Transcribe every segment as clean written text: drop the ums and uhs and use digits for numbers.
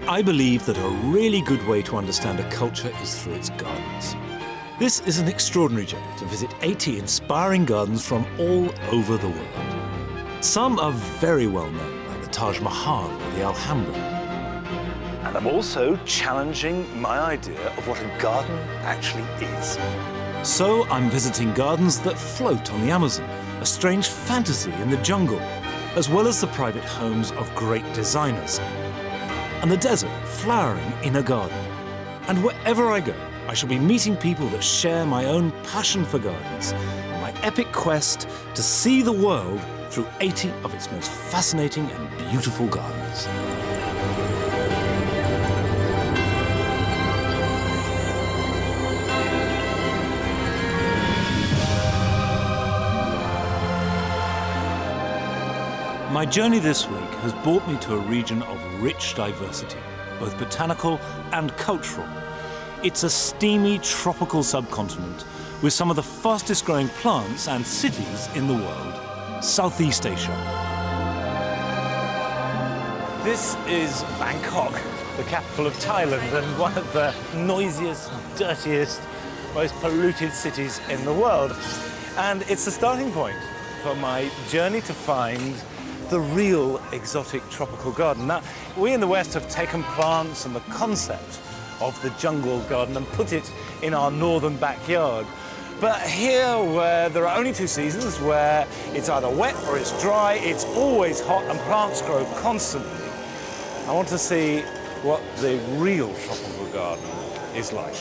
I believe that a really good way to understand a culture is through its gardens. This is an extraordinary journey to visit 80 inspiring gardens from all over the world. Some are very well known, like the Taj Mahal or the Alhambra. And I'm also challenging my idea of what a garden actually is. So I'm visiting gardens that float on the Amazon, a strange fantasy in the jungle, as well as the private homes of great designers. And the desert flowering in a garden. And wherever I go, I shall be meeting people that share my own passion for gardens and my epic quest to see the world through 80 of its most fascinating and beautiful gardens. My journey this week has brought me to a region of rich diversity, both botanical and cultural. It's a steamy tropical subcontinent with some of the fastest growing plants and cities in the world, Southeast Asia. This is Bangkok, the capital of Thailand and one of the noisiest, dirtiest, most polluted cities in the world. And it's the starting point for my journey to find the real exotic tropical garden. Now, we in the West have taken plants and the concept of the jungle garden and put it in our northern backyard. But here, where there are only two seasons, where it's either wet or it's dry, it's always hot and plants grow constantly, I want to see what the real tropical garden is like.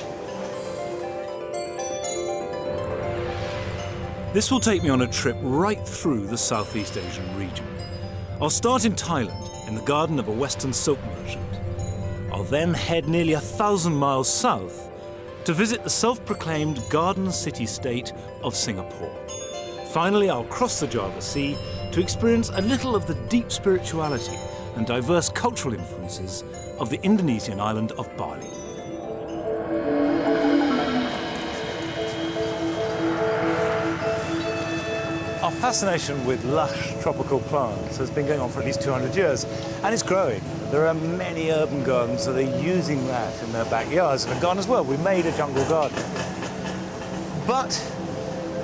This will take me on a trip right through the Southeast Asian region. I'll start in Thailand, in the garden of a Western silk merchant. I'll then head nearly 1,000 miles south to visit the self-proclaimed garden city-state of Singapore. Finally, I'll cross the Java Sea to experience a little of the deep spirituality and diverse cultural influences of the Indonesian island of Bali. Our fascination with lush tropical plants has been going on for at least 200 years, and it's growing. There are many urban gardens that are using that in their backyards, and a garden as well. We made a jungle garden. But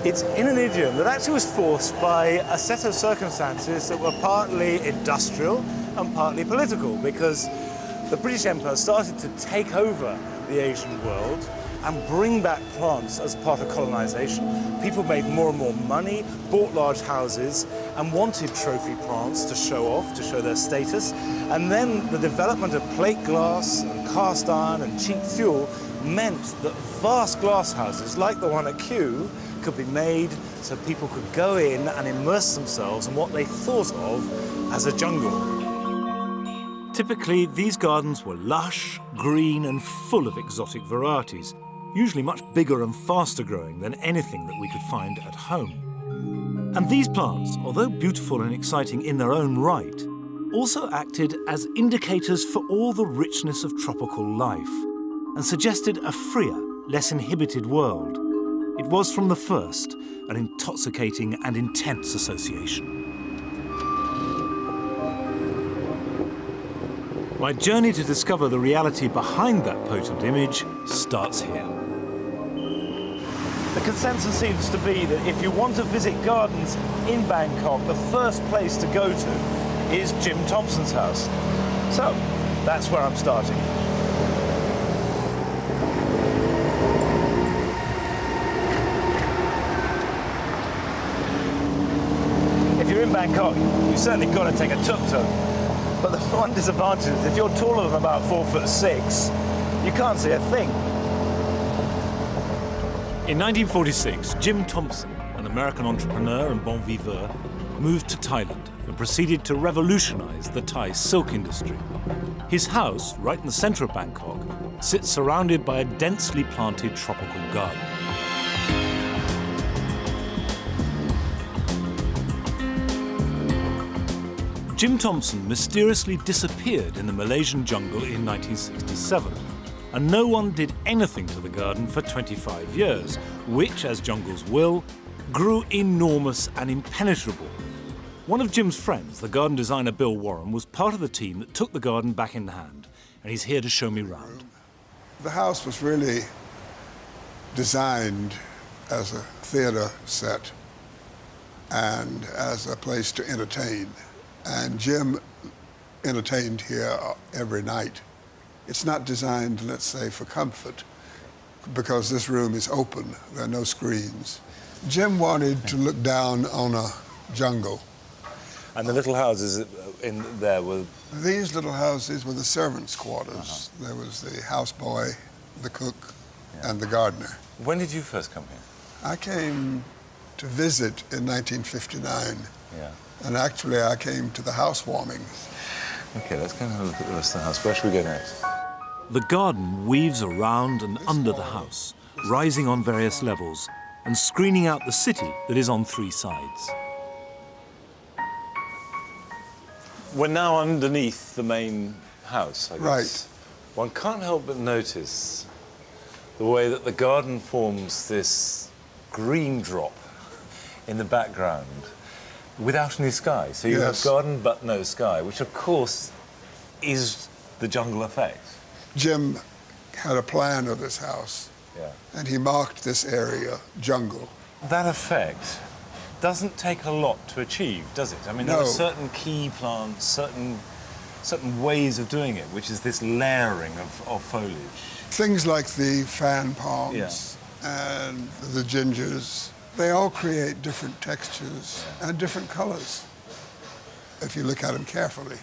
it's in an idiom that actually was forced by a set of circumstances that were partly industrial and partly political, because the British Empire started to take over the Asian world and bring back plants as part of colonization. People made more and more money, bought large houses, and wanted trophy plants to show off, to show their status. And then the development of plate glass and cast iron and cheap fuel meant that vast glass houses, like the one at Kew, could be made so people could go in and immerse themselves in what they thought of as a jungle. Typically, these gardens were lush, green, and full of exotic varieties, usually much bigger and faster growing than anything that we could find at home. And these plants, although beautiful and exciting in their own right, also acted as indicators for all the richness of tropical life and suggested a freer, less inhibited world. It was from the first an intoxicating and intense association. My journey to discover the reality behind that potent image starts here. The consensus seems to be that if you want to visit gardens in Bangkok, the first place to go to is Jim Thompson's house. So that's where I'm starting. If you're in Bangkok, you've certainly got to take a tuk-tuk. But the one disadvantage is if you're taller than about 4'6", you can't see a thing. In 1946, Jim Thompson, an American entrepreneur and bon viveur, moved to Thailand and proceeded to revolutionize the Thai silk industry. His house, right in the center of Bangkok, sits surrounded by a densely planted tropical garden. Jim Thompson mysteriously disappeared in the Malaysian jungle in 1967, and no one did anything to the garden for 25 years, which, as jungles will, grew enormous and impenetrable. One of Jim's friends, the garden designer Bill Warren, was part of the team that took the garden back in hand and he's here to show me round. The house was really designed as a theater set and as a place to entertain. And Jim entertained here every night. It's not designed, let's say, for comfort, because this room is open. There are no screens. Jim wanted to look down on a jungle. And the little houses in there were... These little houses were the servants' quarters. There was the houseboy, the cook, and the gardener. When did you first come here? I came to visit in 1959. Yeah. And actually, I came to the housewarming. Okay, let's go and have a look at the rest of the house. Where should we go next? The garden weaves around and under the house, rising on various levels and screening out the city that is on 3 sides. We're now underneath the main house, I guess. Right. One can't help but notice the way that the garden forms this green drop in the background without any sky. So you have garden but no sky, which of course is the jungle effect. Jim had a plan of this house, and he marked this area jungle. That effect doesn't take a lot to achieve, does it? I mean, there are certain key plants, certain ways of doing it, which is this layering of foliage. Things like the fan palms and the gingers, they all create different textures and different colors, if you look at them carefully.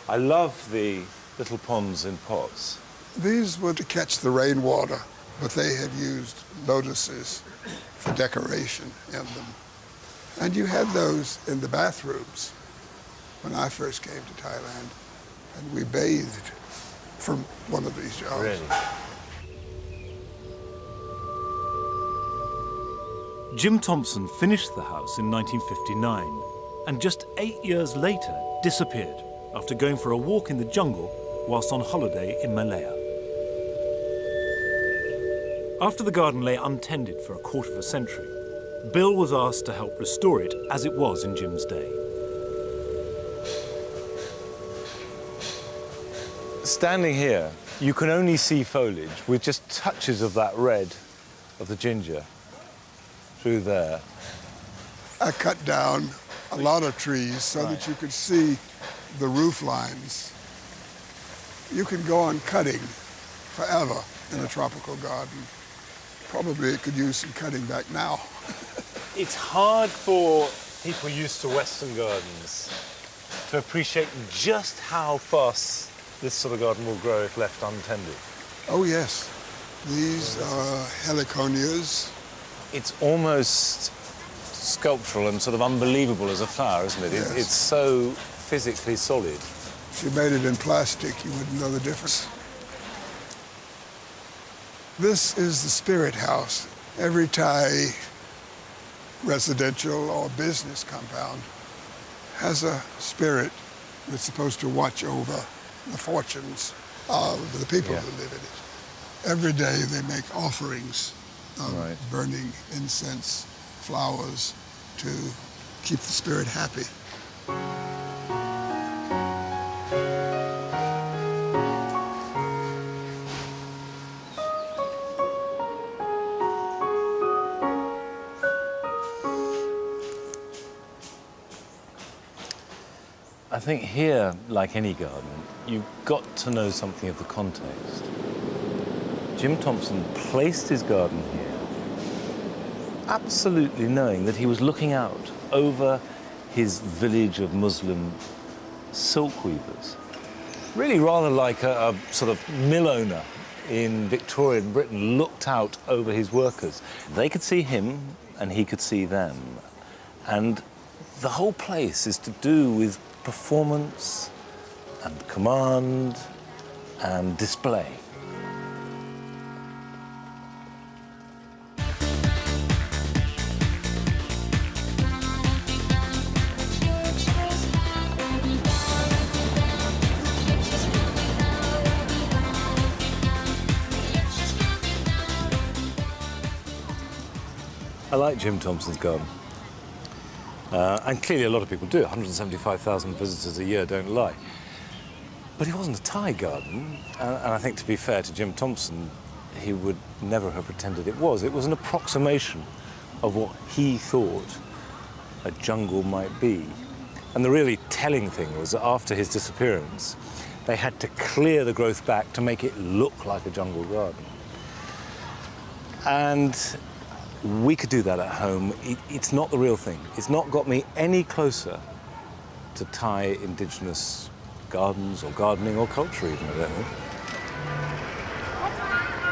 I love the little ponds in pots. These were to catch the rainwater, but they have used lotuses for decoration in them. And you had those in the bathrooms when I first came to Thailand, and we bathed from one of these jars. Really? Jim Thompson finished the house in 1959 and just 8 years later disappeared after going for a walk in the jungle whilst on holiday in Malaya. After the garden lay untended for a quarter of a century, Bill was asked to help restore it as it was in Jim's day. Standing here, you can only see foliage with just touches of that red of the ginger through there. I cut down a lot of trees so that you could see the roof lines. You can go on cutting forever in a tropical garden. Probably it could use some cutting back now. It's hard for people used to Western gardens to appreciate just how fast this sort of garden will grow if left untended. Oh, yes. These are heliconias. It's almost sculptural and sort of unbelievable as a flower, isn't it? Yes. It's so physically solid. If you made it in plastic, you wouldn't know the difference. This is the spirit house. Every Thai residential or business compound has a spirit that's supposed to watch over the fortunes of the people who live in it. Every day they make offerings of burning incense, flowers, to keep the spirit happy. I think here, like any garden, you've got to know something of the context. Jim Thompson placed his garden here, absolutely knowing that he was looking out over his village of Muslim silk weavers. Really rather like a sort of mill owner in Victorian Britain looked out over his workers. They could see him and he could see them. And the whole place is to do with performance and command and display. I like Jim Thompson's garden. And clearly a lot of people do. 175,000 visitors a year don't lie. But it wasn't a Thai garden, and I think, to be fair to Jim Thompson, he would never have pretended it was. It was an approximation of what he thought a jungle might be. And the really telling thing was that after his disappearance, they had to clear the growth back to make it look like a jungle garden. And we could do that at home. It's not the real thing. It's not got me any closer to Thai indigenous gardens or gardening or culture even, I don't know.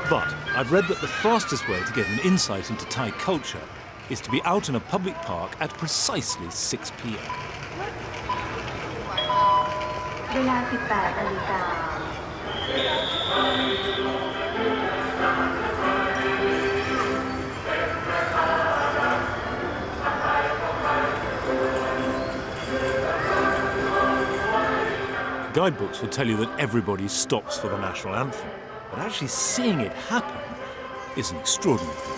But I've read that the fastest way to get an insight into Thai culture is to be out in a public park at precisely 6 p.m. Guidebooks will tell you that everybody stops for the national anthem, but actually seeing it happen is an extraordinary thing.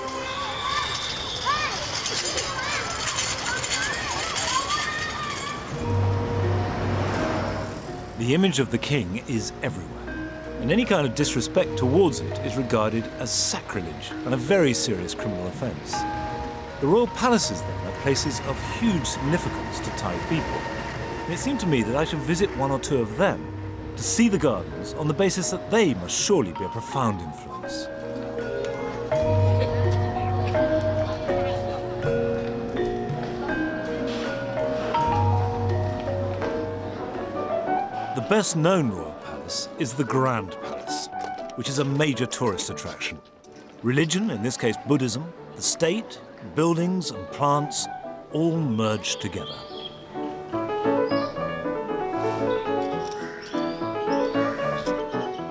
The image of the king is everywhere, and any kind of disrespect towards it is regarded as sacrilege and a very serious criminal offence. The royal palaces, then, are places of huge significance to Thai people. And it seemed to me that I should visit one or two of them to see the gardens on the basis that they must surely be a profound influence. The best-known royal palace is the Grand Palace, which is a major tourist attraction. Religion, in this case Buddhism, the state, buildings and plants, all merged together.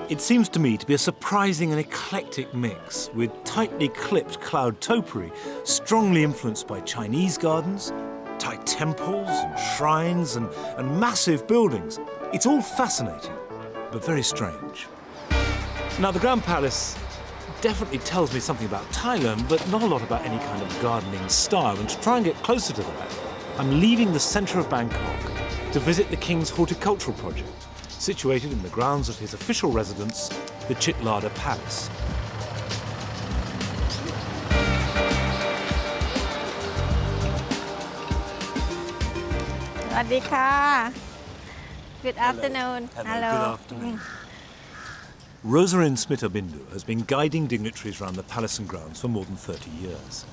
It seems to me to be a surprising and eclectic mix, with tightly clipped cloud topiary, strongly influenced by Chinese gardens, Thai temples and shrines and massive buildings. It's all fascinating, but very strange. Now, the Grand Palace definitely tells me something about Thailand, but not a lot about any kind of gardening style. And to try and get closer to that, I'm leaving the centre of Bangkok to visit the King's horticultural project, situated in the grounds of his official residence, the Chitlada Palace. Good afternoon. Hello. Good afternoon. Rosalind Smita-Bindu has been guiding dignitaries around the palace and grounds for more than 30 years.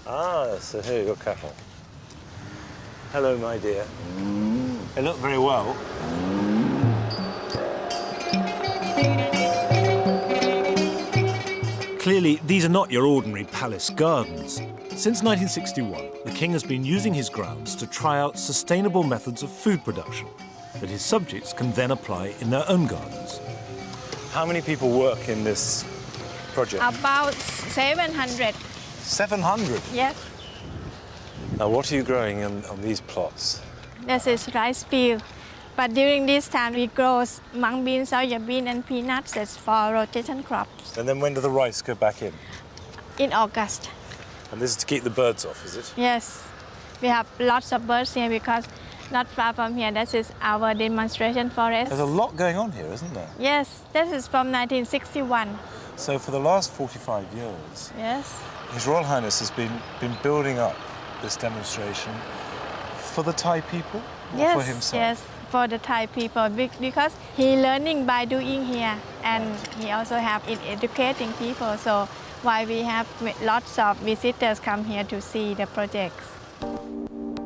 Ah, so here you go, cattle. Hello, my dear. They look very well. Clearly, these are not your ordinary palace gardens. Since 1961, the king has been using his grounds to try out sustainable methods of food production that his subjects can then apply in their own gardens. How many people work in this project? About 700. 700? Yes. Now, what are you growing on these plots? This is rice field. But during this time, we grow mung bean, soya bean, and peanuts. That's for rotation crops. And then when do the rice go back in? In August. And this is to keep the birds off, is it? Yes. We have lots of birds here because not far from here, this is our demonstration forest. There's a lot going on here, isn't there? Yes, this is from 1961. So for the last 45 years, Yes. His Royal Highness has been building up this demonstration for the Thai people or Yes, for himself? yes, for the Thai people because he learning by doing here and he also have it educating people. So why we have lots of visitors come here to see the projects.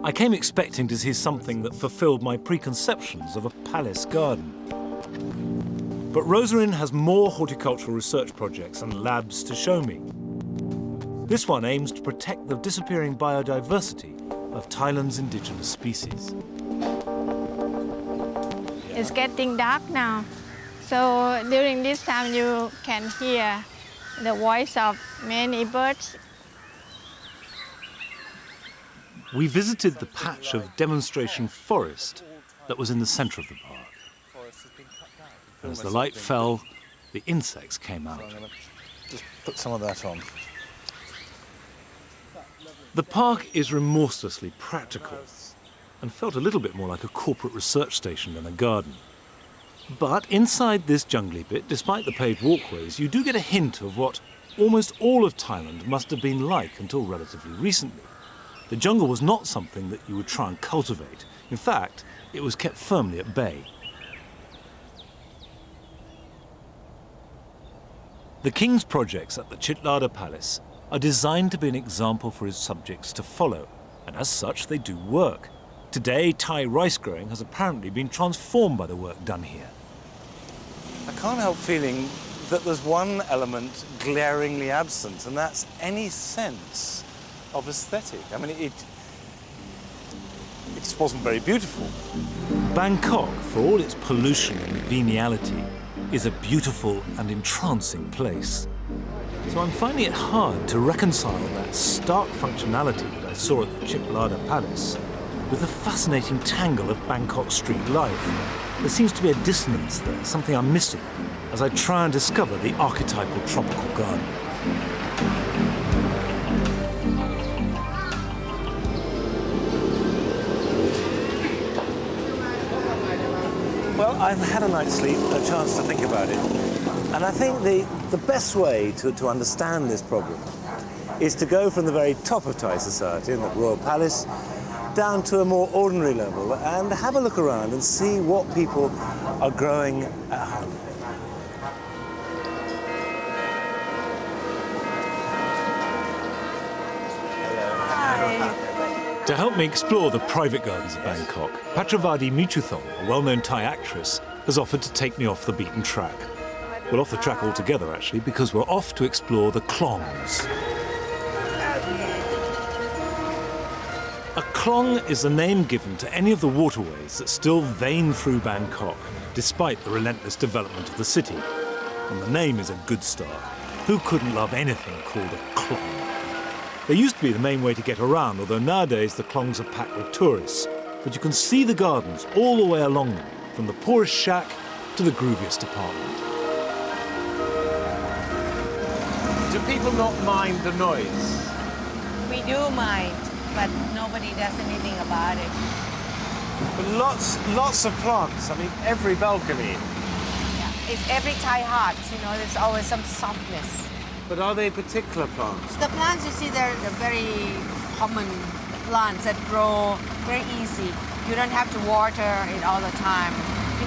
I came expecting to see something that fulfilled my preconceptions of a palace garden. But Rosalind has more horticultural research projects and labs to show me. This one aims to protect the disappearing biodiversity of Thailand's indigenous species. It's getting dark now. So during this time you can hear the voice of many birds. We visited the patch of demonstration forest that was in the centre of the park. And as the light fell, the insects came out. I'm going to just put some of that on. The park is remorselessly practical. and felt a little bit more like a corporate research station than a garden. But inside this jungly bit, despite the paved walkways, you do get a hint of what almost all of Thailand must have been like until relatively recently. The jungle was not something that you would try and cultivate. In fact, it was kept firmly at bay. The king's projects at the Chitlada Palace are designed to be an example for his subjects to follow, and as such they do work. Today, Thai rice growing has apparently been transformed by the work done here. I can't help feeling that there's one element glaringly absent, and that's any sense of aesthetic. I mean, it just wasn't very beautiful. Bangkok, for all its pollution and venality, is a beautiful and entrancing place. So I'm finding it hard to reconcile that stark functionality that I saw at the Chitlada Palace with the fascinating tangle of Bangkok street life. There seems to be a dissonance there, something I'm missing, as I try and discover the archetypal tropical garden. Well, I've had a night's sleep, a chance to think about it. And I think the best way to understand this problem is to go from the very top of Thai society in the Royal Palace down to a more ordinary level and have a look around and see what people are growing at home. To help me explore the private gardens of Bangkok, Patravadi Mututhong, a well-known Thai actress, has offered to take me off the beaten track. Well, off the track altogether, actually, because we're off to explore the Klongs. A klong is the name given to any of the waterways that still vein through Bangkok, despite the relentless development of the city. And the name is a good start. Who couldn't love anything called a klong? They used to be the main way to get around, although nowadays the klongs are packed with tourists. But you can see the gardens all the way along them, from the poorest shack to the grooviest apartment. Do people not mind the noise? We do mind, but nobody does anything about it. But lots of plants. I mean, every balcony. Yeah. It's every Thai heart, there's always some softness. But are they particular plants? The plants you see, they're very common plants that grow very easy. You don't have to water it all the time.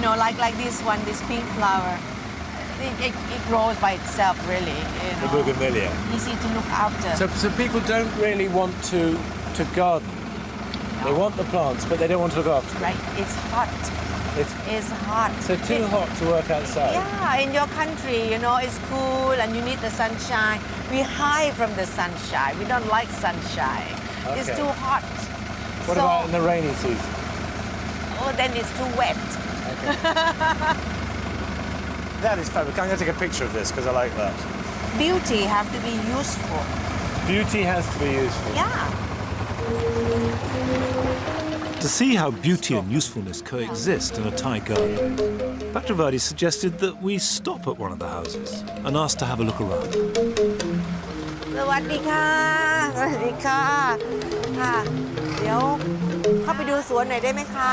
Like this one, this pink flower, it grows by itself, really. The bougainvillea. Easy to look after. So people don't really want to garden. No. They want the plants, but they don't want to look after them. Right, it's hot. It's hot. So too hot to work outside? Yeah, in your country, it's cool and you need the sunshine. We hide from the sunshine. We don't like sunshine. Okay. It's too hot. What about in the rainy season? Oh, then it's too wet. Okay. That is fabulous. I'm going to take a picture of this because I like that. Beauty have to be useful. Beauty has to be useful. Yeah. To see how beauty and usefulness coexist in a Thai garden, Patravadi suggested that we stop at one of the houses and ask to have a look around. สวัสดีค่ะ สวัสดีค่ะ ค่ะ เดี๋ยวเข้าไปดูสวนหน่อยได้ไหมคะ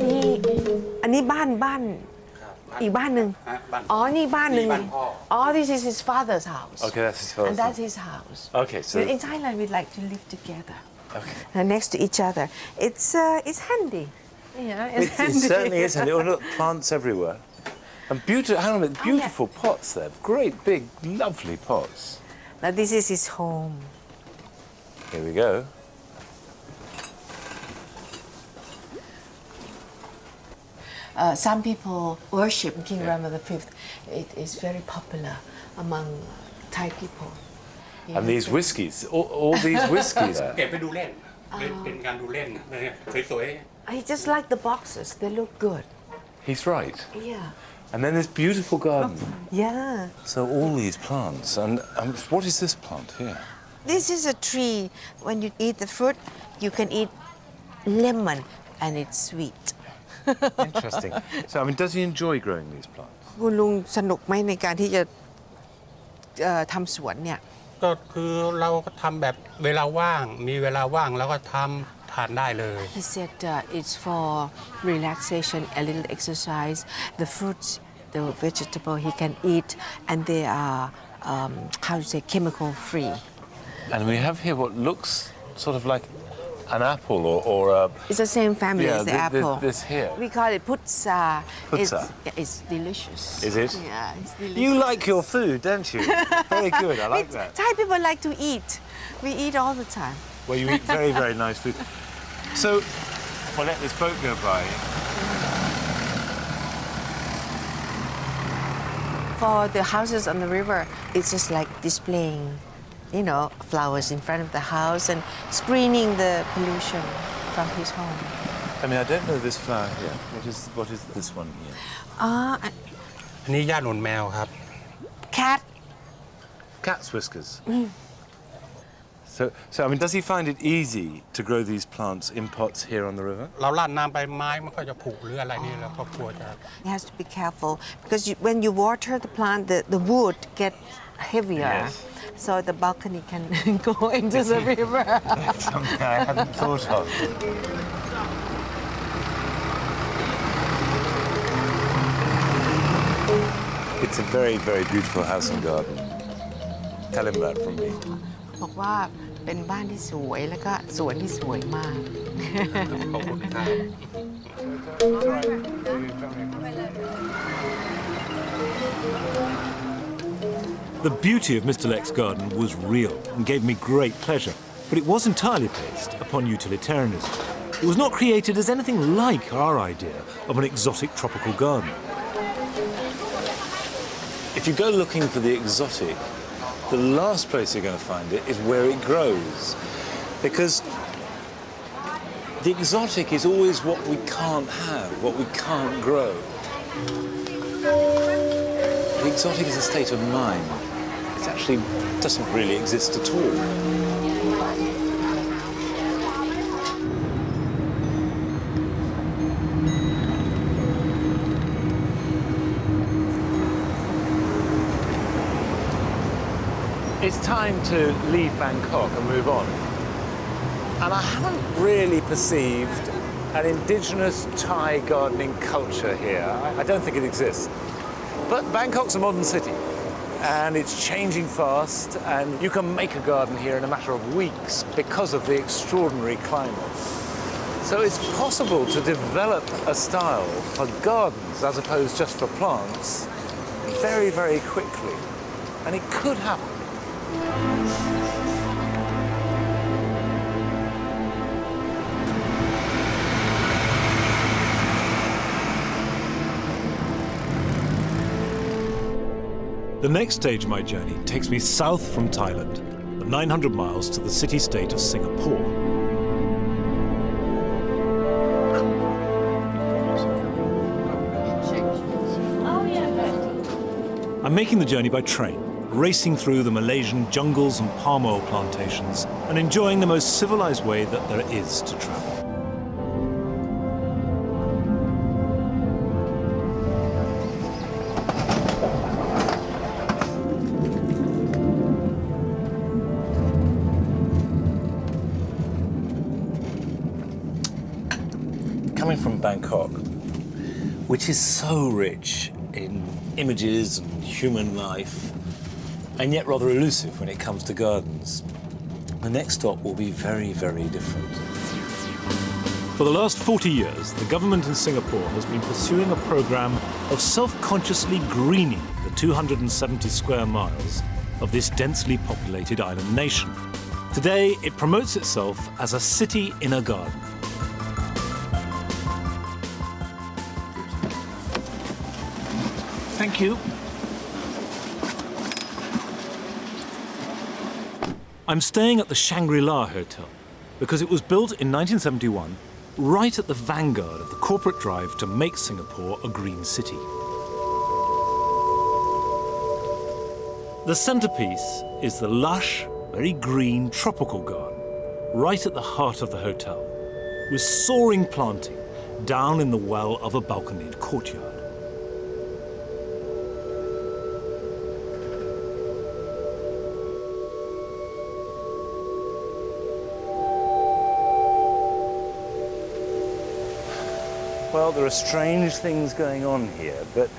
นี่ อันนี้บ้านอีกบ้านหนึ่งอ๋อ นี่บ้านหนึ่งอ๋อ this is his father's house. Okay, that's his father's And that's his house. Okay, so... In Thailand, we like to live together. Okay. Next to each other. It's handy. It certainly is handy. Oh, look, plants everywhere. And beautiful pots there. Great, big, lovely pots. Now, this is his home. Here we go. Some people worship King Rama V. It is very popular among Thai people. Yeah. And these whiskies, all these whiskies. เก็บไปดูเล่น เป็นการดูเล่นสวย I just like the boxes. They look good. He's right. Yeah. And then this beautiful garden. Yeah. So all these plants. And what is this plant here? This is a tree. When you eat the fruit, you can eat lemon, and it's sweet. Interesting. So, does he enjoy growing these plants? คุณลุงสนุกไหมในการที่จะทำสวนเนี่ย ก็คือเราก็ทำแบบเวลาว่างมีเวลาว่างแล้วก็ทำทานได้เลย He said it's for relaxation, a little exercise. The fruits, the vegetable he can eat, and they are how to say chemical free. And we have here what looks sort of like an apple or a... It's the same family Yeah, as the apple. this here. We call it putsa. Putsa. It's delicious. Is it? Yeah, it's delicious. You like your food, don't you? Very good, I like that. Thai people like to eat. We eat all the time. Well, you eat very, very nice food. So, we'll let this boat go by. For the houses on the river, it's just like displaying, you know, flowers in front of the house and screening the pollution from his home. I mean, I don't know this flower here. What is this one here? อันนี้ย่าหนุนแมวครับ Cat. Cat's whiskers. So I mean, does he find it easy to grow these plants in pots here on the river? เราราดน้ำไปไม้มันก็จะผุหรืออะไรนี่แล้วก็กลัวจะ He has to be careful because when you water the plant, the wood gets heavier. Yes. So the balcony can go into the river. Something I hadn't thought of. It's a very, very beautiful house and garden. Tell him that from me. บอกว่าเป็นบ้านที่สวยแล้วก็สวนที่สวยมาก ขอบคุณครับ The beauty of Mr. Leck's garden was real and gave me great pleasure, but it was entirely based upon utilitarianism. It was not created as anything like our idea of an exotic tropical garden. If you go looking for the exotic, the last place you're going to find it is where it grows. Because the exotic is always what we can't have, what we can't grow. The exotic is a state of mind. It actually doesn't really exist at all. It's time to leave Bangkok and move on. And I haven't really perceived an indigenous Thai gardening culture here. I don't think it exists. But Bangkok's a modern city and it's changing fast, and you can make a garden here in a matter of weeks because of the extraordinary climate. So it's possible to develop a style for gardens as opposed just for plants very, very quickly. And it could happen. The next stage of my journey takes me south from Thailand, the 900 miles to the city-state of Singapore. I'm making the journey by train, racing through the Malaysian jungles and palm oil plantations and enjoying the most civilized way that there is to travel. Coming from Bangkok, which is so rich in images and human life, and yet rather elusive when it comes to gardens, the next stop will be very, very different. For the last 40 years, the government in Singapore has been pursuing a program of self-consciously greening the 270 square miles of this densely populated island nation. Today, it promotes itself as a city in a garden. Thank you. I'm staying at the Shangri-La Hotel because it was built in 1971 right at the vanguard of the corporate drive to make Singapore a green city. The centerpiece is the lush, very green tropical garden right at the heart of the hotel, with soaring planting down in the well of a balconied courtyard. Well, there are strange things going on here, but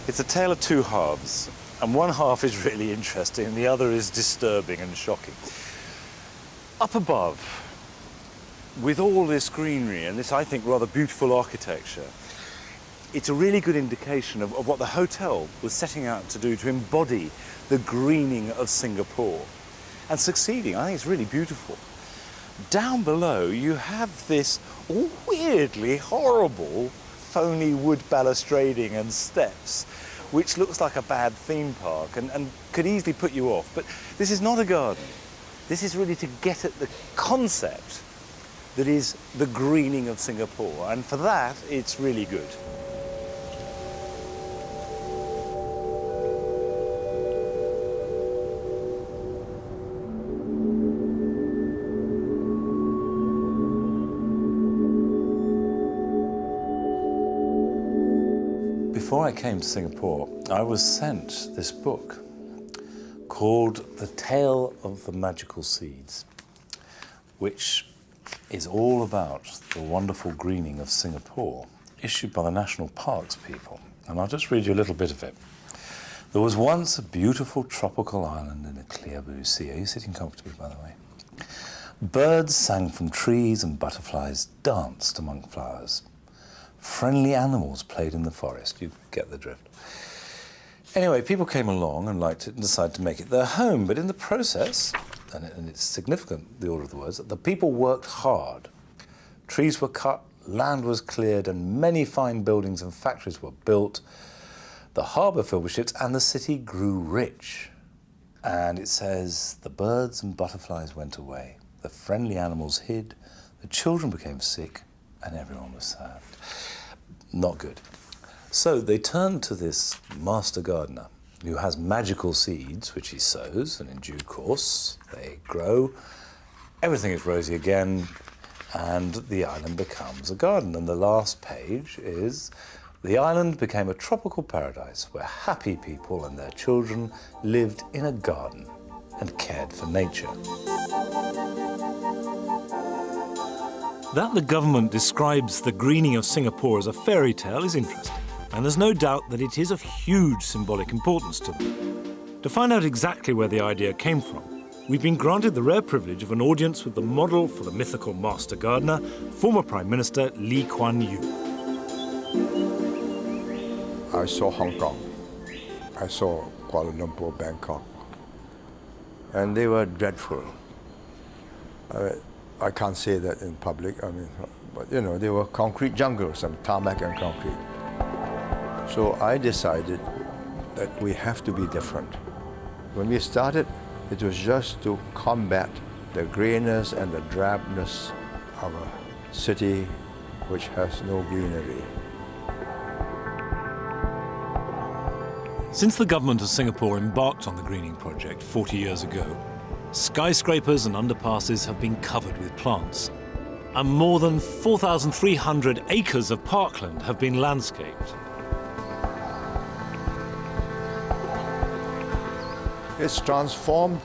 it's a tale of two halves. And one half is really interesting, and the other is disturbing and shocking. Up above, with all this greenery and this, I think, rather beautiful architecture, it's a really good indication of what the hotel was setting out to do to embody the greening of Singapore. And succeeding. I think it's really beautiful. Down below, you have this weirdly horrible phony wood balustrading and steps, which looks like a bad theme park and could easily put you off. But this is not a garden. This is really to get at the concept that is the greening of Singapore. And for that, it's really good. Before I came to Singapore, I was sent this book called The Tale of the Magical Seeds, which is all about the wonderful greening of Singapore, issued by the National Parks people. And I'll just read you a little bit of it. There was once a beautiful tropical island in a clear blue sea. Are you sitting comfortably, by the way? Birds sang from trees and butterflies danced among flowers. Friendly animals played in the forest. You get the drift. Anyway, people came along and liked it and decided to make it their home. But in the process, and it's significant, the order of the words, that the people worked hard. Trees were cut, land was cleared, and many fine buildings and factories were built. The harbour filled with ships, and the city grew rich. And it says, the birds and butterflies went away. The friendly animals hid. The children became sick, and everyone was sad. Not good. So they turned to this master gardener who has magical seeds which he sows, and in due course they grow. Everything is rosy again, and the island becomes a garden. And the last page is, the island became a tropical paradise where happy people and their children lived in a garden and cared for nature. That the government describes the greening of Singapore as a fairy tale is interesting, and there's no doubt that it is of huge symbolic importance to them. To find out exactly where the idea came from, we've been granted the rare privilege of an audience with the model for the mythical master gardener, former Prime Minister Lee Kuan Yew. I saw Hong Kong. I saw Kuala Lumpur, Bangkok. And they were dreadful. I can't say that in public, but you know, they were concrete jungles, some tarmac and concrete. So I decided that we have to be different. When we started, it was just to combat the grayness and the drabness of a city which has no greenery. Since the government of Singapore embarked on the greening project 40 years ago, skyscrapers and underpasses have been covered with plants, and more than 4,300 acres of parkland have been landscaped. It's transformed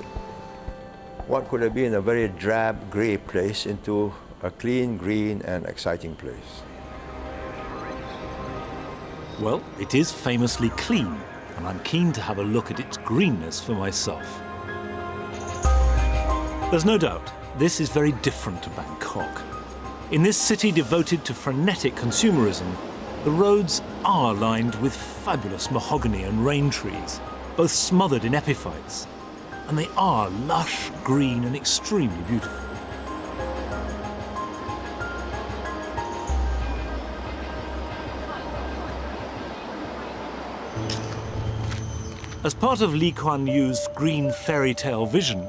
what could have been a very drab, grey place into a clean, green and exciting place. Well, it is famously clean, and I'm keen to have a look at its greenness for myself. There's no doubt, this is very different to Bangkok. In this city devoted to frenetic consumerism, the roads are lined with fabulous mahogany and rain trees, both smothered in epiphytes, and they are lush, green and extremely beautiful. As part of Lee Kuan Yew's green fairy tale vision,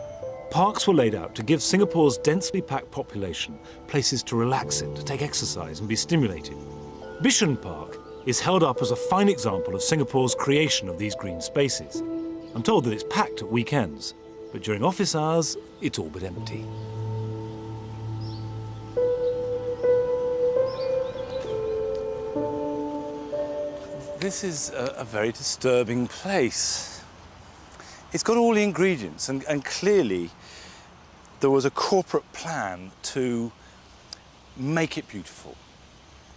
parks were laid out to give Singapore's densely packed population places to relax in, to take exercise and be stimulated. Bishan Park is held up as a fine example of Singapore's creation of these green spaces. I'm told that it's packed at weekends, but during office hours, it's all but empty. This is a very disturbing place. It's got all the ingredients, and clearly there was a corporate plan to make it beautiful,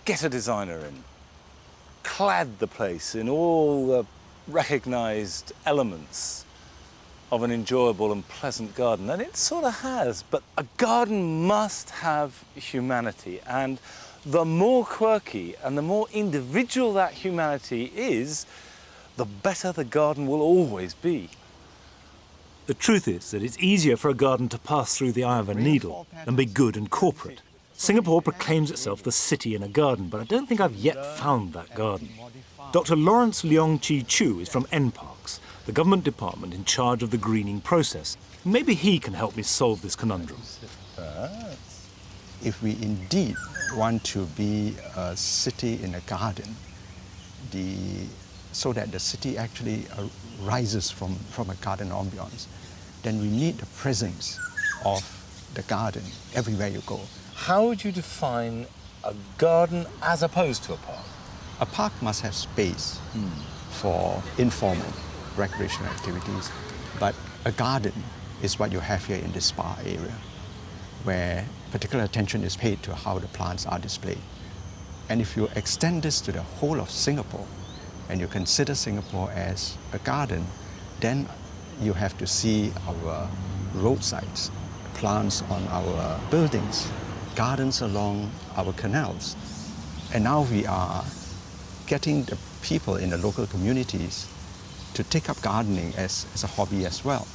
get a designer in, clad the place in all the recognised elements of an enjoyable and pleasant garden, and it sort of has, but a garden must have humanity, and the more quirky and the more individual that humanity is, the better the garden will always be. The truth is that it's easier for a garden to pass through the eye of a needle and be good and corporate. Singapore proclaims itself the city in a garden, but I don't think I've yet found that garden. Dr. Lawrence Leong Chi Chu is from NParks, the government department in charge of the greening process. Maybe he can help me solve this conundrum. If we indeed want to be a city in a garden, so that the city actually rises from a garden ambience, then we need the presence of the garden everywhere you go. How would you define a garden as opposed to a park? A park must have space for informal recreational activities, but a garden is what you have here in this spa area, where particular attention is paid to how the plants are displayed. And if you extend this to the whole of Singapore, and you consider Singapore as a garden, then you have to see our roadsides, plants on our buildings, gardens along our canals. And now we are getting the people in the local communities to take up gardening as a hobby as well.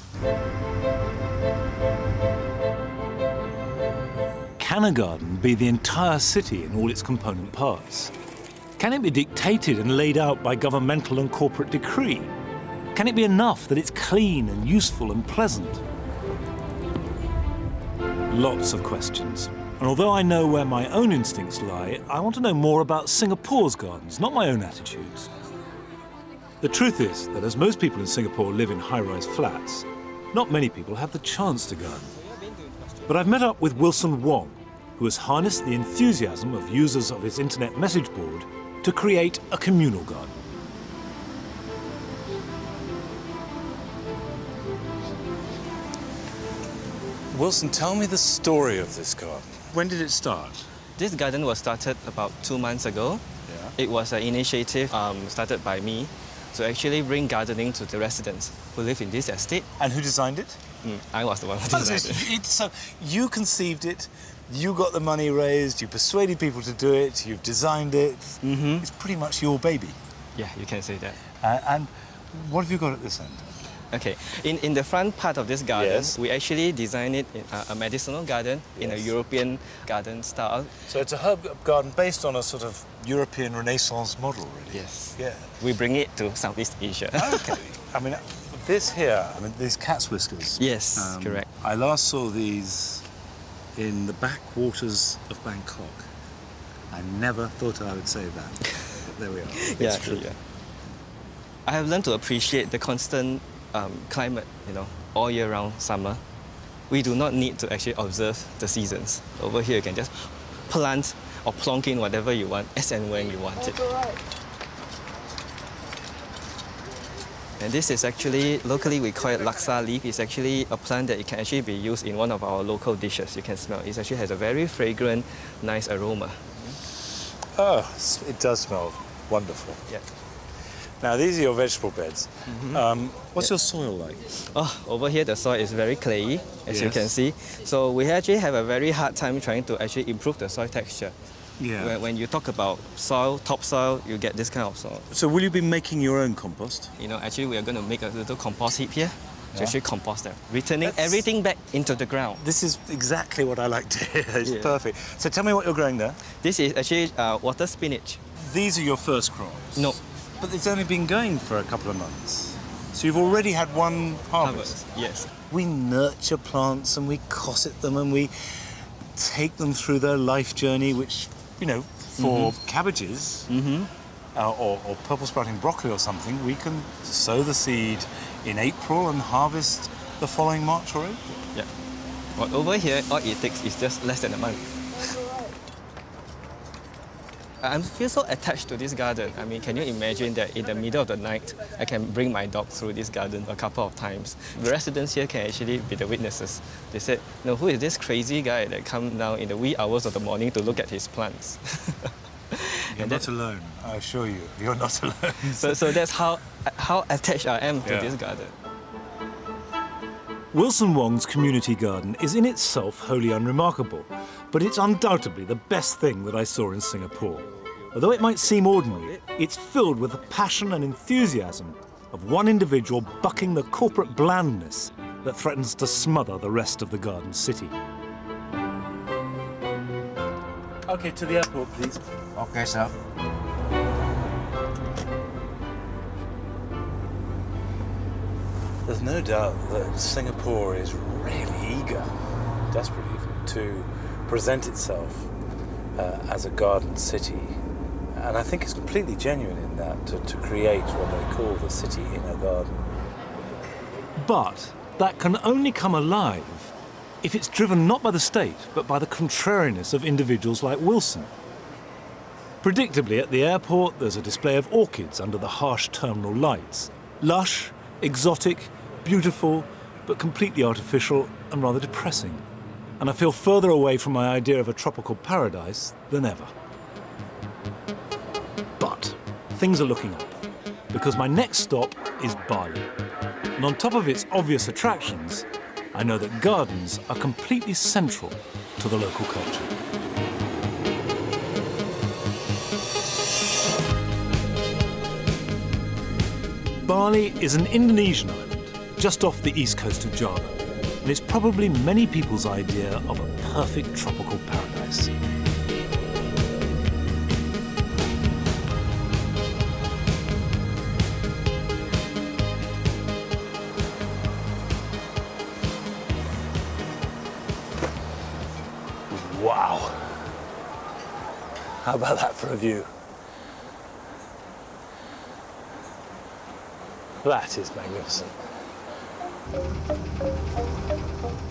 Can a garden be the entire city in all its component parts? Can it be dictated and laid out by governmental and corporate decree? Can it be enough that it's clean and useful and pleasant? Lots of questions. And although I know where my own instincts lie, I want to know more about Singapore's gardens, not my own attitudes. The truth is that as most people in Singapore live in high-rise flats, not many people have the chance to garden. But I've met up with Wilson Wong, who has harnessed the enthusiasm of users of his internet message board to create a communal garden. Wilson, tell me the story of this garden. When did it start? This garden was started about 2 months ago. Yeah. It was an initiative started by me to actually bring gardening to the residents who live in this estate. And who designed it? I was the one who designed it. So you conceived it, you got the money raised, you persuaded people to do it, you've designed it. It's pretty much your baby. Yeah, you can say that. And what have you got at this end? Okay, in the front part of this garden, Yes. we actually designed it in a medicinal garden in a Yes. European garden style. So it's a herb garden based on a sort of European Renaissance model, really. Yes. Yeah. We bring it to Southeast Asia. Okay. I mean, this here, these cat's whiskers. Yes, correct. I last saw these in the backwaters of Bangkok. I never thought I would say that, but there we are. Yeah, It's true. yeah. I have learned to appreciate the constant climate, all year round summer. We do not need to actually observe the seasons. Over here, you can just plant or plonk in whatever you want as and when you want it. And this is actually, locally we call it laksa leaf. It's actually a plant that it can actually be used in one of our local dishes. You can smell it. It actually has a very fragrant, nice aroma. Oh, it does smell wonderful. Yeah. Now, these are your vegetable beds. What's your soil like? Oh, over here the soil is very clayey, as you Yes. can see. So we actually have a very hard time trying to actually improve the soil texture. Yeah. When you talk about soil, topsoil, you get this kind of soil. So will you be making your own compost? Actually we are going to make a little compost heap here to actually compost them, returning That's- everything back into the ground. This is exactly what I like to hear. It's Yeah. perfect. So tell me what you're growing there. This is actually water spinach. These are your first crops? No. But it's only been going for a couple of months. So you've already had one harvest? Yes. We nurture plants and we cosset them and we take them through their life journey, which, for cabbages or purple sprouting broccoli or something, we can sow the seed in April and harvest the following March or April. Yeah. But over here, all it takes is just less than a month. I feel so attached to this garden. Can you imagine that in the middle of the night, I can bring my dog through this garden a couple of times. The residents here can actually be the witnesses. They said, who is this crazy guy that come down in the wee hours of the morning to look at his plants? You're not alone, I assure you. You're not alone. So that's how attached I am to this garden. Wilson Wong's community garden is in itself wholly unremarkable, but it's undoubtedly the best thing that I saw in Singapore. Although it might seem ordinary, it's filled with the passion and enthusiasm of one individual bucking the corporate blandness that threatens to smother the rest of the garden city. OK, to the airport, please. OK, sir. There's no doubt that Singapore is really eager, desperately even, to present itself as a garden city. And I think it's completely genuine in that, to create what they call the city in a garden. But that can only come alive if it's driven not by the state, but by the contrariness of individuals like Wilson. Predictably, at the airport, there's a display of orchids under the harsh terminal lights. Lush, exotic, beautiful, but completely artificial and rather depressing. And I feel further away from my idea of a tropical paradise than ever. But things are looking up, because my next stop is Bali. And on top of its obvious attractions, I know that gardens are completely central to the local culture. Bali is an Indonesian island just off the east coast of Java, and it's probably many people's idea of a perfect tropical paradise. Wow. How about that for a view? That is magnificent.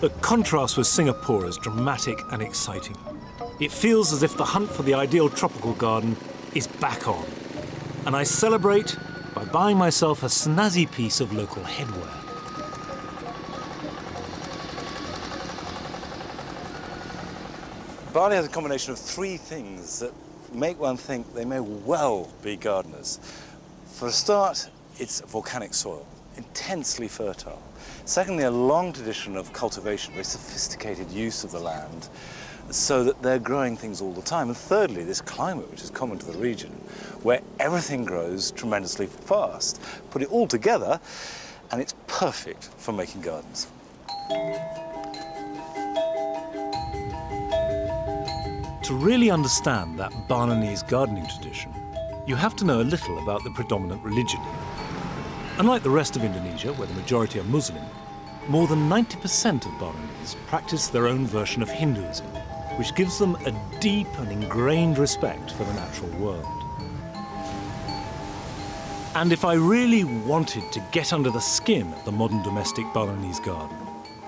The contrast with Singapore is dramatic and exciting. It feels as if the hunt for the ideal tropical garden is back on. And I celebrate by buying myself a snazzy piece of local headwear. Bali has a combination of three things that make one think they may well be gardeners. For a start, it's volcanic soil, intensely fertile. Secondly, a long tradition of cultivation, very sophisticated use of the land, so that they're growing things all the time. And thirdly, this climate, which is common to the region, where everything grows tremendously fast. Put it all together, and it's perfect for making gardens. To really understand that Balinese gardening tradition, you have to know a little about the predominant religion. Unlike the rest of Indonesia, where the majority are Muslim, more than 90% of Balinese practice their own version of Hinduism, which gives them a deep and ingrained respect for the natural world. And if I really wanted to get under the skin of the modern domestic Balinese garden,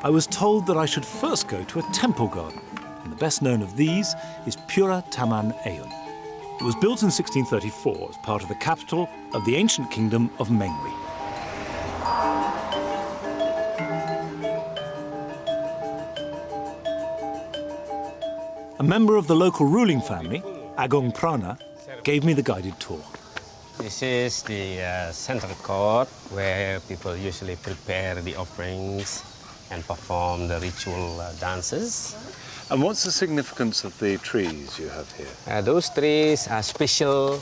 I was told that I should first go to a temple garden, and the best known of these is Pura Taman Ayun. It was built in 1634 as part of the capital of the ancient kingdom of Mengwi. A member of the local ruling family, Agong Prana, gave me the guided tour. This is the central court where people usually prepare the offerings and perform the ritual dances. And what's the significance of the trees you have here? Those trees are special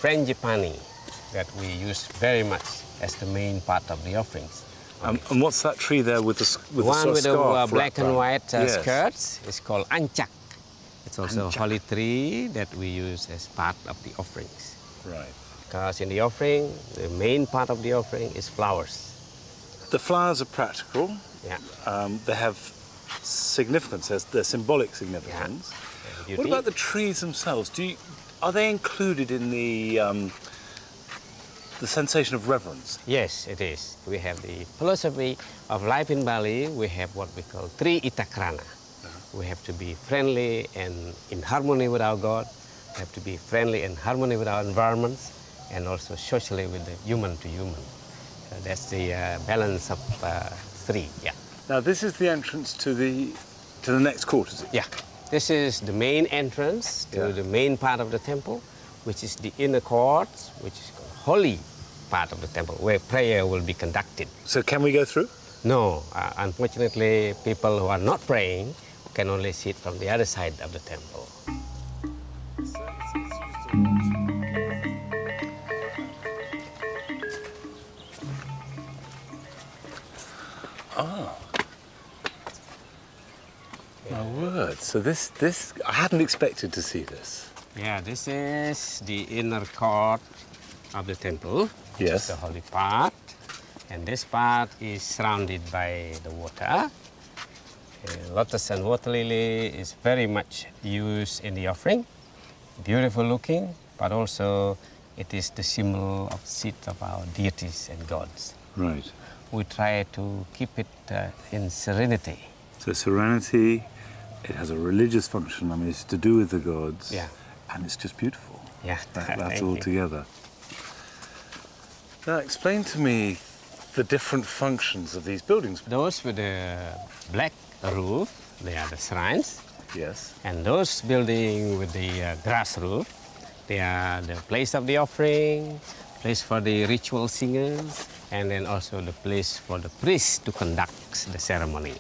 frangipani that we use very much as the main part of the offerings. And what's that tree there with the one with the black and white yes. skirts is called ancak. It's also a holy tree that we use as part of the offerings. Right. Because in the offering, the main part of the offering is flowers. The flowers are practical. Yeah. They have significance, they're symbolic significance. Yeah. What about the trees themselves? Are they included in the sensation of reverence? Yes, it is. We have the philosophy of life in Bali. We have what we call Tri Itakrana. We have to be friendly and in harmony with our God. We have to be friendly and harmony with our environment, and also socially with the human to human. So that's the balance of three. Yeah. Now this is the entrance to the next court, is it? Yeah. This is the main entrance to the main part of the temple, which is the inner court, which is called holy part of the temple, where prayer will be conducted. So can we go through? No, unfortunately, people who are not praying can only sit from the other side of the temple. Oh. My word. So this, I hadn't expected to see this. Yeah, this is the inner court of the temple. Yes. The holy part. And this part is surrounded by the water. Lotus and water lily is very much used in the offering. Beautiful looking, but also it is the symbol of seat of our deities and gods. Right. We try to keep it in serenity. So serenity, it has a religious function. I mean, it's to do with the gods. Yeah. And it's just beautiful. Yeah, That's all together. Now, explain to me the different functions of these buildings. Those with the black roof, they are the shrines. Yes. And those buildings with the grass roof, they are the place of the offering, place for the ritual singers, and then also the place for the priests to conduct the ceremony.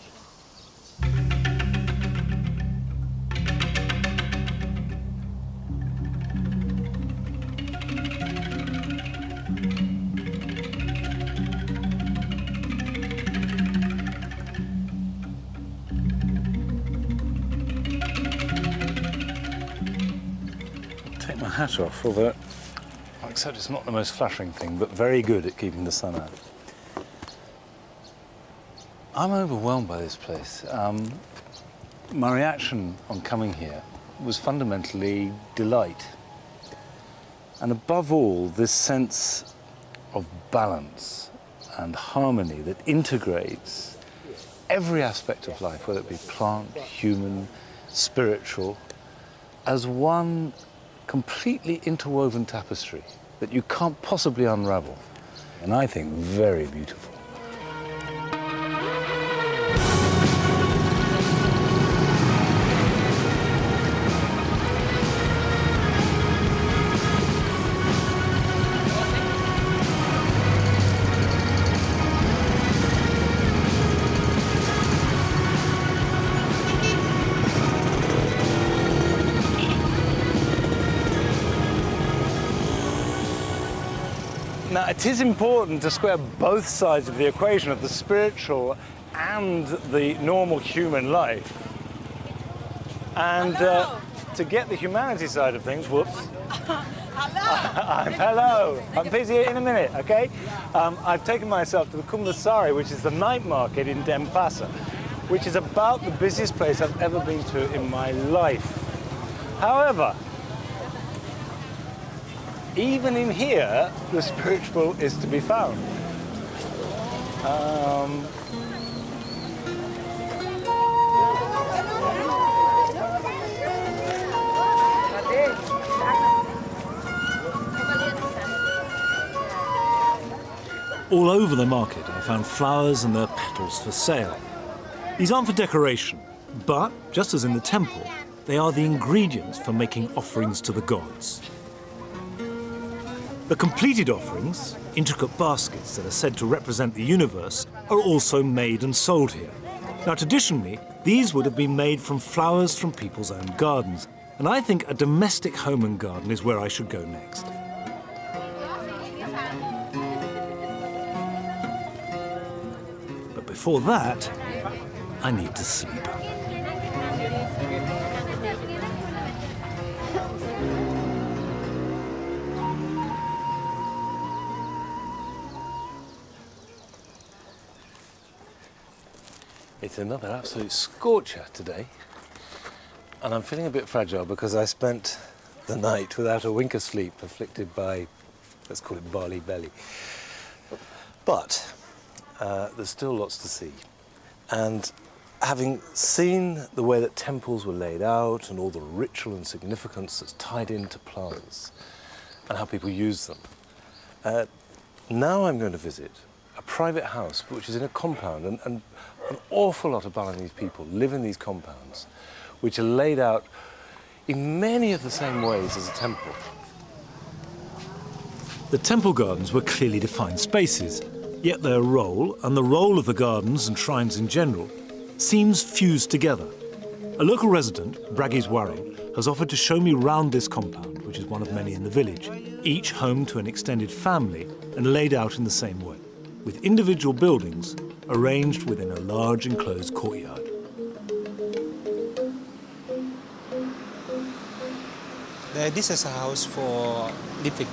Take my hat off, although I accept it's not the most flattering thing, but very good at keeping the sun out. I'm overwhelmed by this place. My reaction on coming here was fundamentally delight. And above all, this sense of balance and harmony that integrates every aspect of life, whether it be plant, human, spiritual, as one completely interwoven tapestry that you can't possibly unravel. And I think very beautiful. Now, it is important to square both sides of the equation of the spiritual and the normal human life. And to get the humanity side of things, whoops. Hello. I'm busy in a minute, okay? I've taken myself to the Kumbhasari, which is the night market in Denpasar, which is about the busiest place I've ever been to in my life. However, even in here, the spiritual is to be found. All over the market, I found flowers and their petals for sale. These aren't for decoration, but, just as in the temple, they are the ingredients for making offerings to the gods. The completed offerings, intricate baskets that are said to represent the universe, are also made and sold here. Now, traditionally, these would have been made from flowers from people's own gardens, and I think a domestic home and garden is where I should go next. But before that, I need to sleep. It's another absolute scorcher today, and I'm feeling a bit fragile because I spent the night without a wink of sleep, afflicted by, let's call it Bali belly. But there's still lots to see. And having seen the way that temples were laid out and all the ritual and significance that's tied into plants and how people use them, now I'm going to visit a private house which is in a compound, and an awful lot of Balinese people live in these compounds which are laid out in many of the same ways as a temple. The temple gardens were clearly defined spaces, yet their role, and the role of the gardens and shrines in general, seems fused together. A local resident, Braggies Warrell, has offered to show me round this compound, which is one of many in the village, each home to an extended family and laid out in the same way, with individual buildings arranged within a large enclosed courtyard. This is a house for living.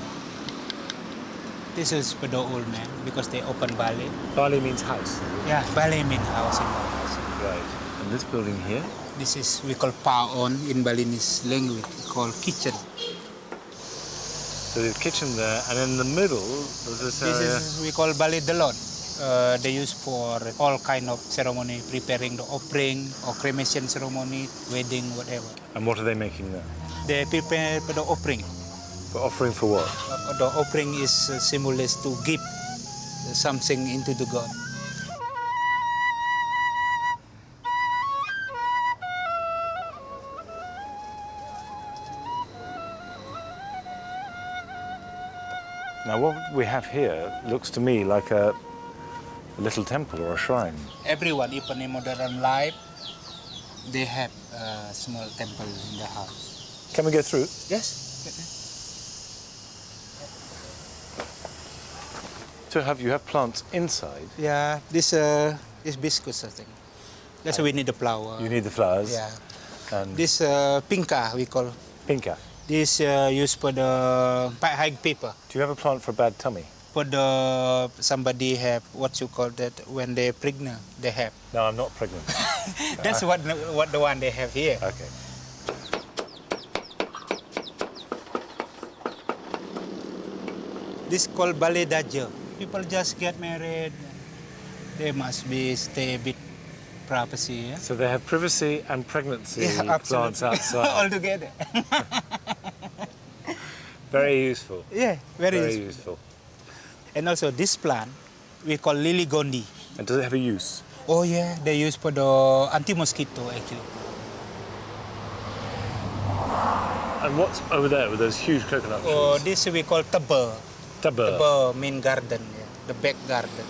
This is for the old man because they open Bali. Bali means house. Yeah, Bali means house in Balinese. Right. And this building here? This is we call paon in Balinese language. We call kitchen. So there's a kitchen there, and in the middle there's this area. This is we call Bali delon. They use for all kind of ceremony, preparing the offering or cremation ceremony, wedding, whatever. And what are they making there? They prepare for the offering. For offering for what? The offering is symbolized to give something into the God. Now what we have here looks to me like a little temple or a shrine. Everyone, even in modern life, they have a small temple in the house. Can we go through? Yes. So you have plants inside? Yeah, this is hibiscus, I think. That's why we need the flower. You need the flowers? Yeah. And This pinka, we call. pinka. This used for the high paper. Do you have a plant for a bad tummy? For the somebody have what you call that when they're pregnant, they have. No, I'm not pregnant. That's what the one they have here. Okay. This called Bali Daja. People just get married. They must be stay a bit privacy. Yeah? So they have privacy and pregnancy Yeah, plants absolutely. outside. All together. Very useful. Yeah, very useful. useful. And also this plant, we call lily gondi. And does it have a use? Oh yeah, they use for the anti-mosquito actually. And what's over there with those huge coconut trees? Oh, this we call tebel. Tebel. Tebel main garden, yeah, the back garden.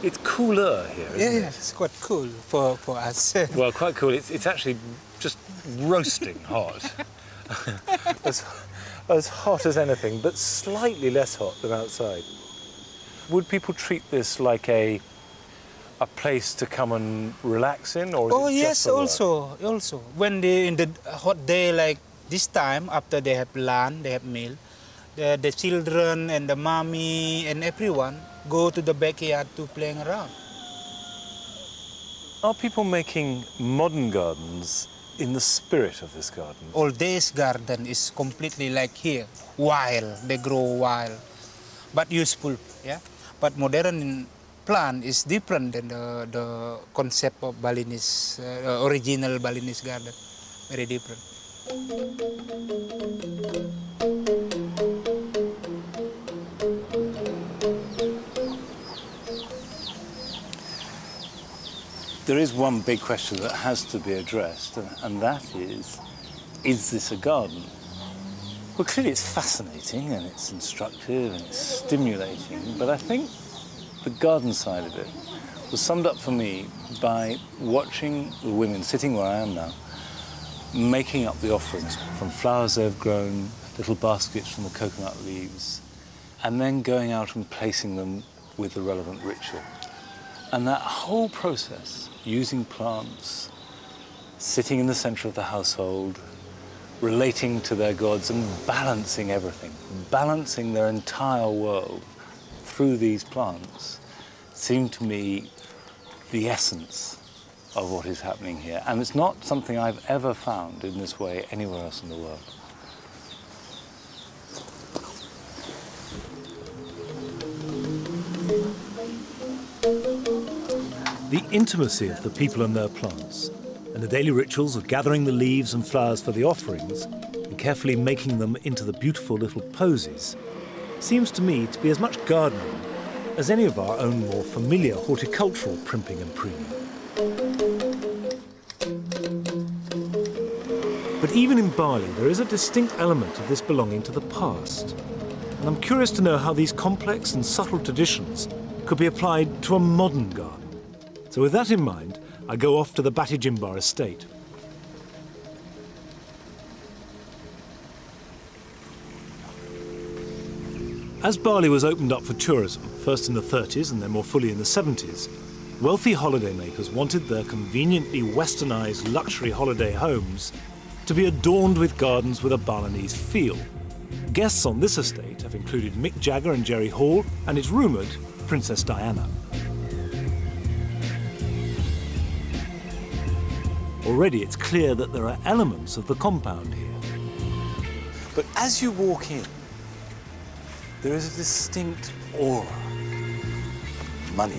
It's cooler here, isn't Yeah, it? it's quite cool for us. Well, quite cool. It's actually just roasting hot. as hot as anything, but slightly less hot than outside. Would people treat this like a place to come and relax in, or is Oh it yes, just for work? also. When they in the hot day like this time, after they have lunch, they have meal, the children and the mommy and everyone go to the backyard to playing around. Are people making modern gardens in the spirit of this garden? All this garden is completely like here, wild. They grow wild, but useful. Yeah, but modern plant is different than the concept of Balinese original Balinese garden. Very different. There is one big question that has to be addressed, and that is this a garden? Well, clearly it's fascinating and it's instructive and it's stimulating, but I think the garden side of it was summed up for me by watching the women sitting where I am now, making up the offerings from flowers they've grown, little baskets from the coconut leaves, and then going out and placing them with the relevant ritual. And that whole process, using plants, sitting in the center of the household, relating to their gods and balancing everything, balancing their entire world through these plants, seemed to me the essence of what is happening here. And it's not something I've ever found in this way anywhere else in the world. The intimacy of the people and their plants, and the daily rituals of gathering the leaves and flowers for the offerings, and carefully making them into the beautiful little posies, seems to me to be as much gardening as any of our own more familiar horticultural primping and pruning. But even in Bali, there is a distinct element of this belonging to the past. And I'm curious to know how these complex and subtle traditions could be applied to a modern garden. So with that in mind, I go off to the Bati Jimbar estate. As Bali was opened up for tourism, first in the 30s and then more fully in the 70s, wealthy holidaymakers wanted their conveniently westernized luxury holiday homes to be adorned with gardens with a Balinese feel. Guests on this estate have included Mick Jagger and Jerry Hall, and it's rumoured Princess Diana. Already it's clear that there are elements of the compound here. But as you walk in, there is a distinct aura. Money.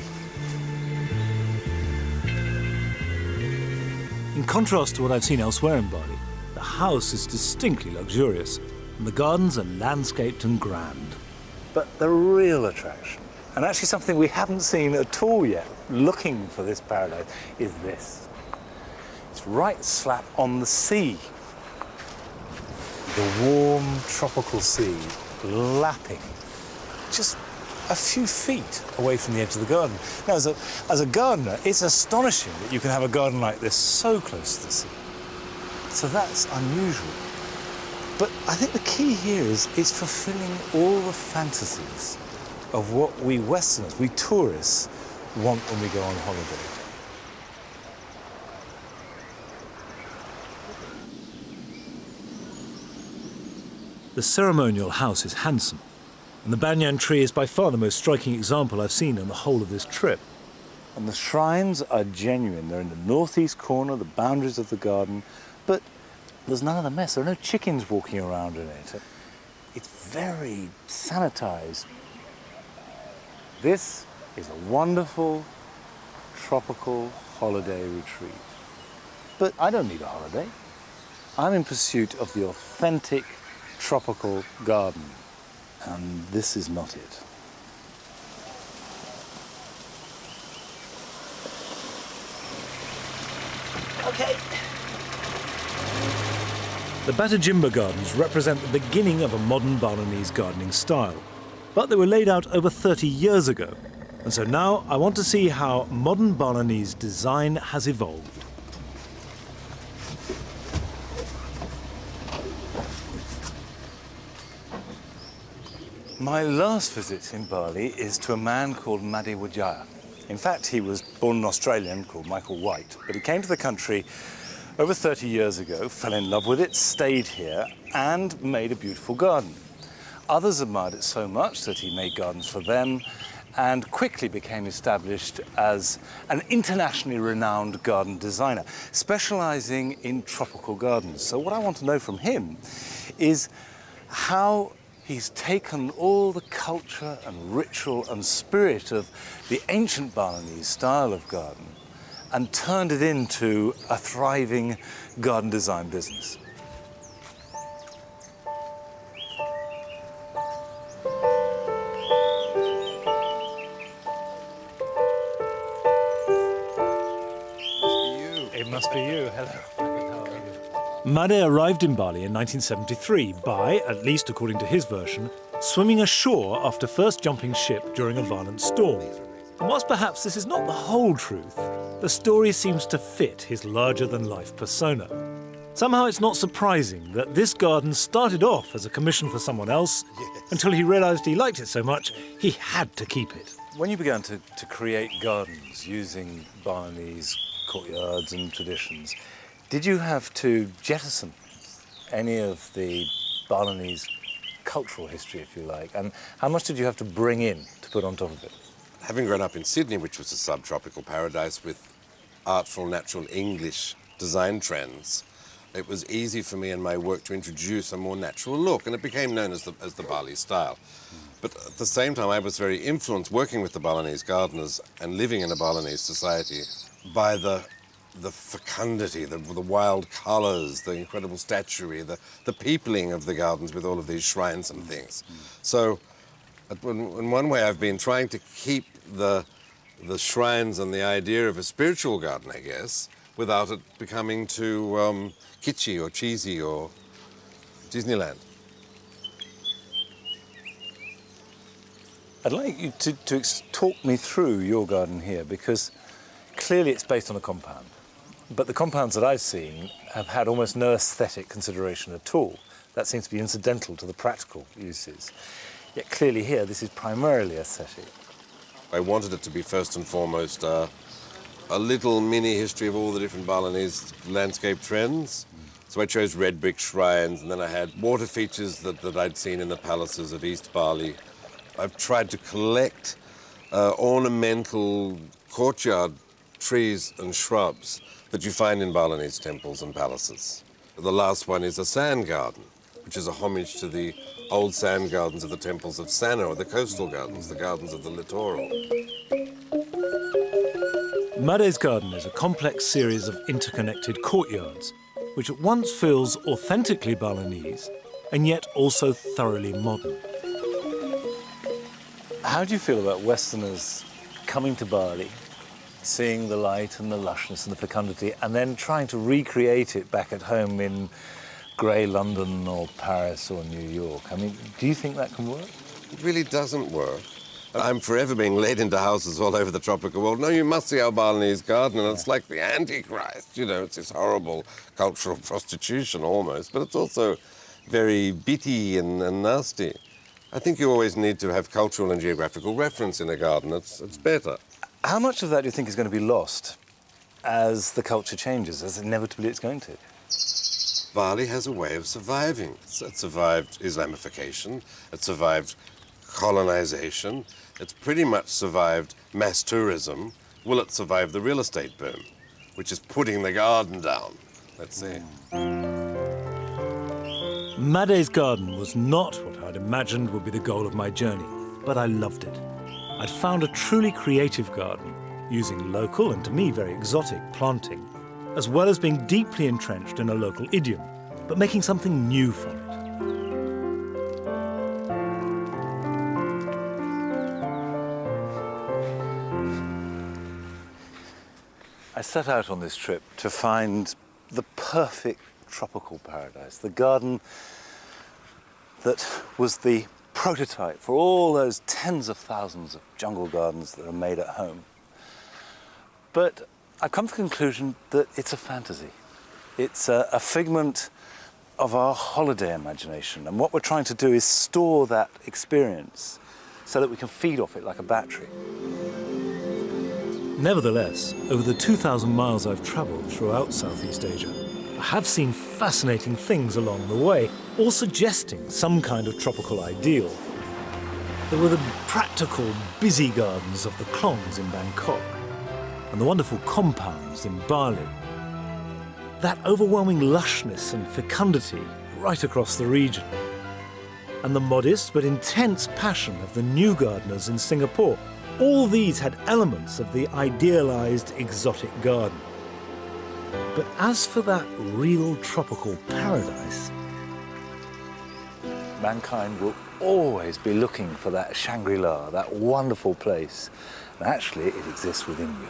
In contrast to what I've seen elsewhere in Bali, the house is distinctly luxurious, and the gardens are landscaped and grand. But the real attraction, and actually something we haven't seen at all yet, looking for this paradise, is this. It's right slap on the sea. The warm tropical sea lapping just a few feet away from the edge of the garden. Now, as a gardener, it's astonishing that you can have a garden like this so close to the sea. So that's unusual. But I think the key here is fulfilling all the fantasies of what we Westerners, we tourists, want when we go on holiday. The ceremonial house is handsome, and the banyan tree is by far the most striking example I've seen on the whole of this trip. And the shrines are genuine. They're in the northeast corner, the boundaries of the garden, but there's none of the mess. There are no chickens walking around in it. It's very sanitized. This is a wonderful tropical holiday retreat. But I don't need a holiday. I'm in pursuit of the authentic tropical garden, and this is not it. Okay. The Batajimba Gardens represent the beginning of a modern Balinese gardening style, but they were laid out over 30 years ago, and so now I want to see how modern Balinese design has evolved. My last visit in Bali is to a man called Madi Wijaya. In fact, he was born an Australian called Michael White, but he came to the country over 30 years ago, fell in love with it, stayed here, and made a beautiful garden. Others admired it so much that he made gardens for them and quickly became established as an internationally renowned garden designer, specializing in tropical gardens. So what I want to know from him is how he's taken all the culture and ritual and spirit of the ancient Balinese style of garden and turned it into a thriving garden design business. It must be you. Hello. How are you? Made arrived in Bali in 1973 by, at least according to his version, swimming ashore after first jumping ship during a violent storm. And whilst perhaps this is not the whole truth, the story seems to fit his larger-than-life persona. Somehow it's not surprising that this garden started off as a commission for someone else until he realised he liked it so much he had to keep it. When you began to create gardens using Balinese courtyards and traditions, did you have to jettison any of the Balinese cultural history, if you like? And how much did you have to bring in to put on top of it? Having grown up in Sydney, which was a subtropical paradise with artful, natural English design trends, it was easy for me in my work to introduce a more natural look, and it became known as the Bali style. But at the same time, I was very influenced working with the Balinese gardeners and living in a Balinese society by the fecundity, the wild colours, the incredible statuary, the peopling of the gardens with all of these shrines and things. So, in one way, I've been trying to keep the shrines and the idea of a spiritual garden, I guess, without it becoming too kitschy or cheesy or Disneyland. I'd like you to talk me through your garden here, because clearly it's based on a compound. But the compounds that I've seen have had almost no aesthetic consideration at all. That seems to be incidental to the practical uses. Yet clearly here, this is primarily aesthetic. I wanted it to be first and foremost a little mini history of all the different Balinese landscape trends. So I chose red brick shrines, and then I had water features that I'd seen in the palaces at East Bali. I've tried to collect ornamental courtyard trees and shrubs that you find in Balinese temples and palaces. The last one is a sand garden, which is a homage to the old sand gardens of the temples of Sano, the coastal gardens, the gardens of the littoral. Made's garden is a complex series of interconnected courtyards, which at once feels authentically Balinese and yet also thoroughly modern. How do you feel about Westerners coming to Bali, seeing the light and the lushness and the fecundity, and then trying to recreate it back at home in grey London or Paris or New York? I mean, do you think that can work? It really doesn't work. I'm forever being led into houses all over the tropical world. No, you must see our Balinese garden, and it's like the Antichrist. You know, it's this horrible cultural prostitution almost, but it's also very bitty and nasty. I think you always need to have cultural and geographical reference in a garden. It's better. How much of that do you think is going to be lost as the culture changes, as inevitably it's going to? Bali has a way of surviving. It survived Islamification, it survived colonization, it's pretty much survived mass tourism. Will it survive the real estate boom, which is putting the garden down? Let's see. Made's garden was not what I'd imagined would be the goal of my journey, but I loved it. I'd found a truly creative garden, using local and to me very exotic planting, as well as being deeply entrenched in a local idiom, but making something new from it. I set out on this trip to find the perfect tropical paradise, the garden that was the prototype for all those tens of thousands of jungle gardens that are made at home. But I've come to the conclusion that it's a fantasy. It's a figment of our holiday imagination, and what we're trying to do is store that experience so that we can feed off it like a battery. Nevertheless, over the 2,000 miles I've travelled throughout Southeast Asia, I have seen fascinating things along the way, all suggesting some kind of tropical ideal. There were the practical, busy gardens of the Klongs in Bangkok, and the wonderful compounds in Bali. That overwhelming lushness and fecundity right across the region. And the modest but intense passion of the new gardeners in Singapore. All these had elements of the idealized exotic garden. But as for that real tropical paradise, mankind will always be looking for that Shangri-La, that wonderful place. And actually, it exists within you.